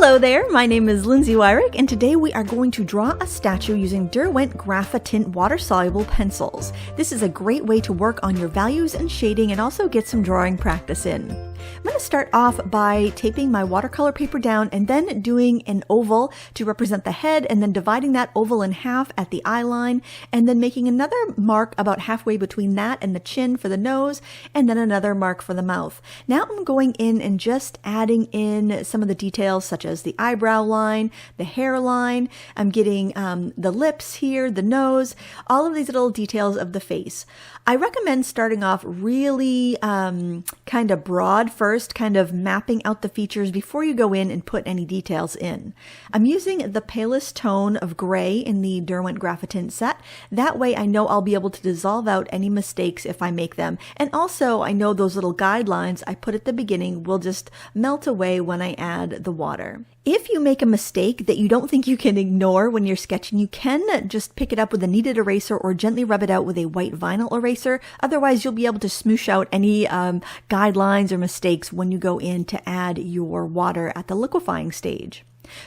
Hello there, my name is Lindsay Weirich, and today we are going to draw a statue using Derwent Graphitint water-soluble pencils. This is a great way to work on your values and shading and also get some drawing practice in. I'm going to start off by taping my watercolor paper down and then doing an oval to represent the head, and then dividing that oval in half at the eye line, and then making another mark about halfway between that and the chin for the nose, and then another mark for the mouth. Now I'm going in and just adding in some of the details such as the eyebrow line, the hairline. I'm getting the lips here, the nose, all of these little details of the face. I recommend starting off really kind of broad first, kind of mapping out the features before you go in and put any details in. I'm using the palest tone of gray in the Derwent Graphitint set. That way I know I'll be able to dissolve out any mistakes if I make them. And also I know those little guidelines I put at the beginning will just melt away when I add the water. If you make a mistake that you don't think you can ignore when you're sketching, you can just pick it up with a kneaded eraser or gently rub it out with a white vinyl eraser. Otherwise, you'll be able to smoosh out any guidelines or mistakes when you go in to add your water at the liquefying stage.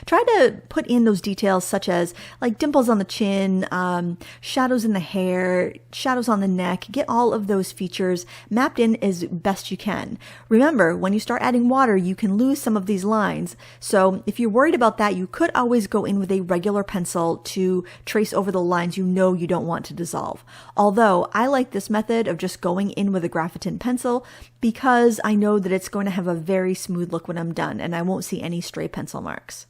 Try to put in those details such as like dimples on the chin, shadows in the hair, shadows on the neck. Get all of those features mapped in as best you can. Remember, when you start adding water, you can lose some of these lines. So if you're worried about that, you could always go in with a regular pencil to trace over the lines you know you don't want to dissolve. Although I like this method of just going in with a Graphitint pencil because I know that it's going to have a very smooth look when I'm done and I won't see any stray pencil marks.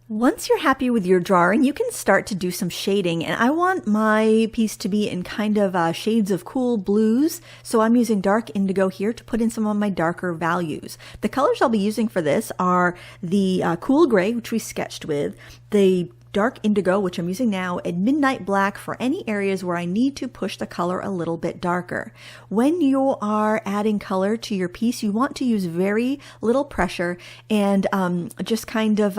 Once you're happy with your drawing, you can start to do some shading, and I want my piece to be in kind of shades of cool blues, so I'm using dark indigo here to put in some of my darker values. The colors I'll be using for this are the cool gray, which we sketched with, the dark indigo, which I'm using now, and midnight black for any areas where I need to push the color a little bit darker. When you are adding color to your piece, you want to use very little pressure and just kind of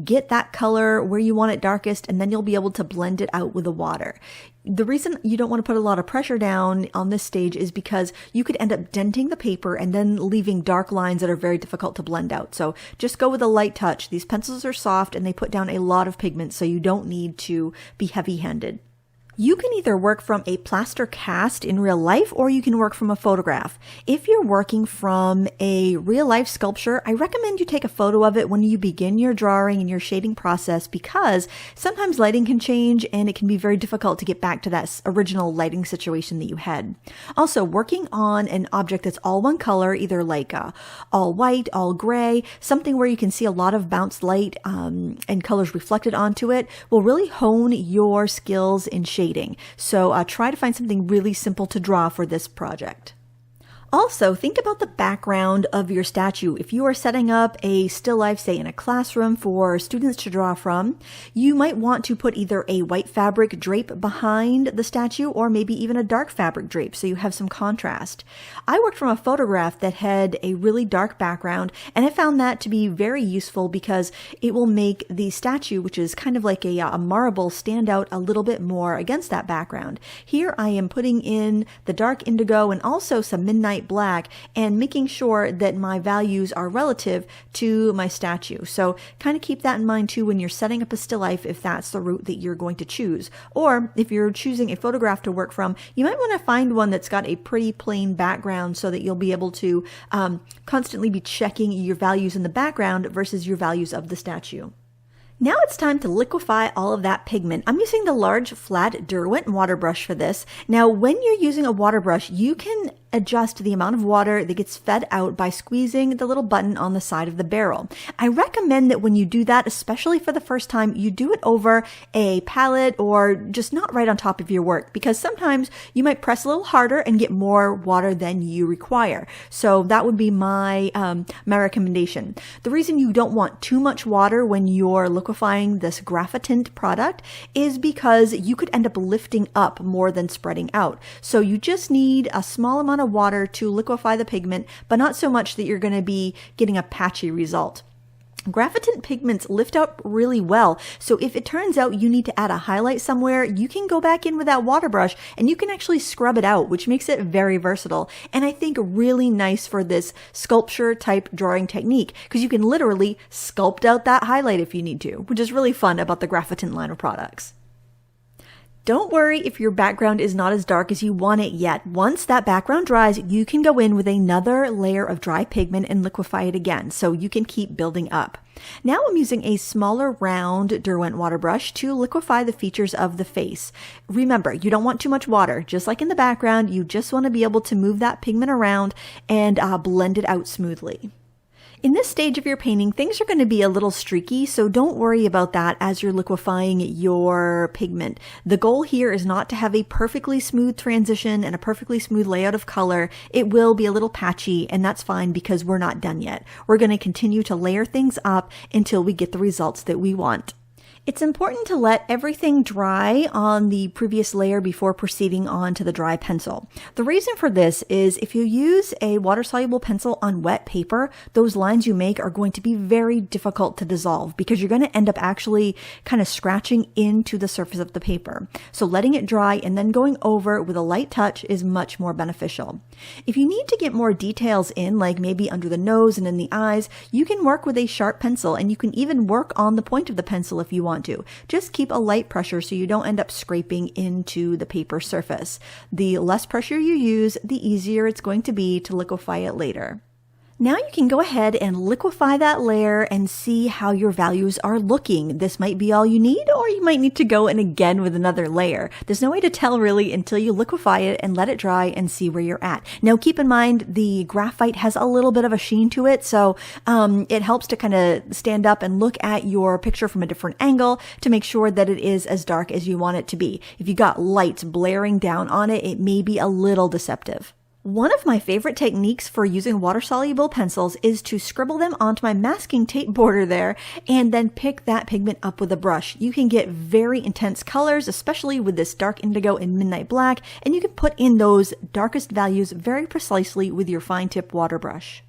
get that color where you want it darkest, and then you'll be able to blend it out with the water. The reason you don't want to put a lot of pressure down on this stage is because you could end up denting the paper and then leaving dark lines that are very difficult to blend out. So just go with a light touch. These pencils are soft and they put down a lot of pigment, so you don't need to be heavy-handed. You can either work from a plaster cast in real life or you can work from a photograph. If you're working from a real life sculpture, I recommend you take a photo of it when you begin your drawing and your shading process, because sometimes lighting can change and it can be very difficult to get back to that original lighting situation that you had. Also, working on an object that's all one color, either like all white, all gray, something where you can see a lot of bounced light and colors reflected onto it, will really hone your skills in shading. So try to find something really simple to draw for this project. Also, think about the background of your statue. If you are setting up a still life, say in a classroom for students to draw from, you might want to put either a white fabric drape behind the statue or maybe even a dark fabric drape so you have some contrast. I worked from a photograph that had a really dark background, and I found that to be very useful because it will make the statue, which is kind of like a marble, stand out a little bit more against that background. Here I am putting in the dark indigo and also some midnight black and making sure that my values are relative to my statue. So kind of keep that in mind too when you're setting up a still life, if that's the route that you're going to choose. Or if you're choosing a photograph to work from, you might want to find one that's got a pretty plain background so that you'll be able to constantly be checking your values in the background versus your values of the statue. Now it's time to liquefy all of that pigment. I'm using the large flat Derwent water brush for this. Now when you're using a water brush, you can adjust the amount of water that gets fed out by squeezing the little button on the side of the barrel. I recommend that when you do that, especially for the first time, you do it over a palette or just not right on top of your work, because sometimes you might press a little harder and get more water than you require. So that would be my recommendation. The reason you don't want too much water when you're liquefying this Graphitint product is because you could end up lifting up more than spreading out. So you just need a small amount of water to liquefy the pigment, but not so much that you're going to be getting a patchy result. Graphitint pigments lift up really well, so if it turns out you need to add a highlight somewhere, you can go back in with that water brush and you can actually scrub it out, which makes it very versatile. And I think really nice for this sculpture type drawing technique, because you can literally sculpt out that highlight if you need to, which is really fun about the Graphitint line of products. Don't worry if your background is not as dark as you want it yet. Once that background dries, you can go in with another layer of dry pigment and liquify it again, so you can keep building up. Now I'm using a smaller round Derwent water brush to liquify the features of the face. Remember, you don't want too much water. Just like in the background, you just want to be able to move that pigment around and blend it out smoothly. In this stage of your painting, things are going to be a little streaky, so don't worry about that as you're liquefying your pigment. The goal here is not to have a perfectly smooth transition and a perfectly smooth layout of color. It will be a little patchy, and that's fine because we're not done yet. We're going to continue to layer things up until we get the results that we want. It's important to let everything dry on the previous layer before proceeding on to the dry pencil. The reason for this is if you use a water-soluble pencil on wet paper, those lines you make are going to be very difficult to dissolve because you're going to end up actually kind of scratching into the surface of the paper. So letting it dry and then going over with a light touch is much more beneficial. If you need to get more details in, like maybe under the nose and in the eyes, you can work with a sharp pencil, and you can even work on the point of the pencil if you want to. Just keep a light pressure so you don't end up scraping into the paper surface. The less pressure you use, the easier it's going to be to liquefy it later. Now you can go ahead and liquefy that layer and see how your values are looking. This might be all you need, or you might need to go in again with another layer. There's no way to tell really until you liquefy it and let it dry and see where you're at. Now keep in mind the graphite has a little bit of a sheen to it, so it helps to kind of stand up and look at your picture from a different angle to make sure that it is as dark as you want it to be. If you got lights blaring down on it, it may be a little deceptive. One of my favorite techniques for using water-soluble pencils is to scribble them onto my masking tape border there and then pick that pigment up with a brush. You can get very intense colors, especially with this dark indigo and midnight black, and you can put in those darkest values very precisely with your fine tip water brush.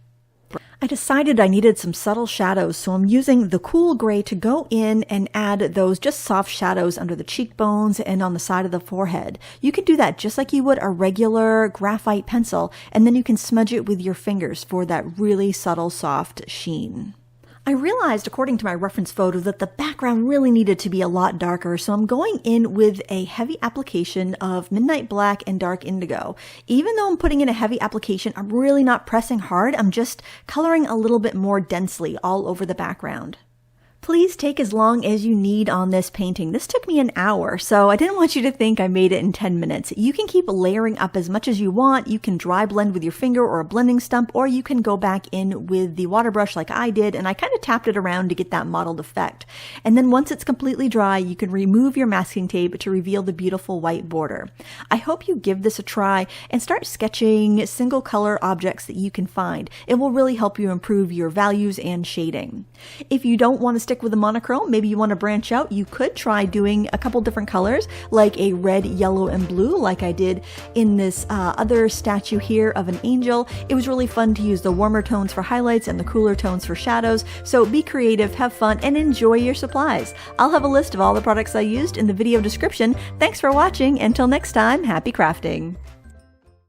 I decided I needed some subtle shadows, so I'm using the cool gray to go in and add those just soft shadows under the cheekbones and on the side of the forehead. You can do that just like you would a regular graphite pencil, and then you can smudge it with your fingers for that really subtle, soft sheen. I realized, according to my reference photo, that the background really needed to be a lot darker, so I'm going in with a heavy application of midnight black and dark indigo. Even though I'm putting in a heavy application, I'm really not pressing hard. I'm just coloring a little bit more densely all over the background. Please take as long as you need on this painting. This took me an hour, so I didn't want you to think I made it in 10 minutes. You can keep layering up as much as you want. You can dry blend with your finger or a blending stump, or you can go back in with the water brush like I did, and I kind of tapped it around to get that mottled effect. And then once it's completely dry, you can remove your masking tape to reveal the beautiful white border. I hope you give this a try and start sketching single color objects that you can find. It will really help you improve your values and shading. If you don't want to stick with a monochrome, maybe you want to branch out, you could try doing a couple different colors, like a red, yellow, and blue, like I did in this other statue here of an angel. It was really fun to use the warmer tones for highlights and the cooler tones for shadows, so be creative, have fun, and enjoy your supplies. I'll have a list of all the products I used in the video description. Thanks for watching. Until next time, happy crafting!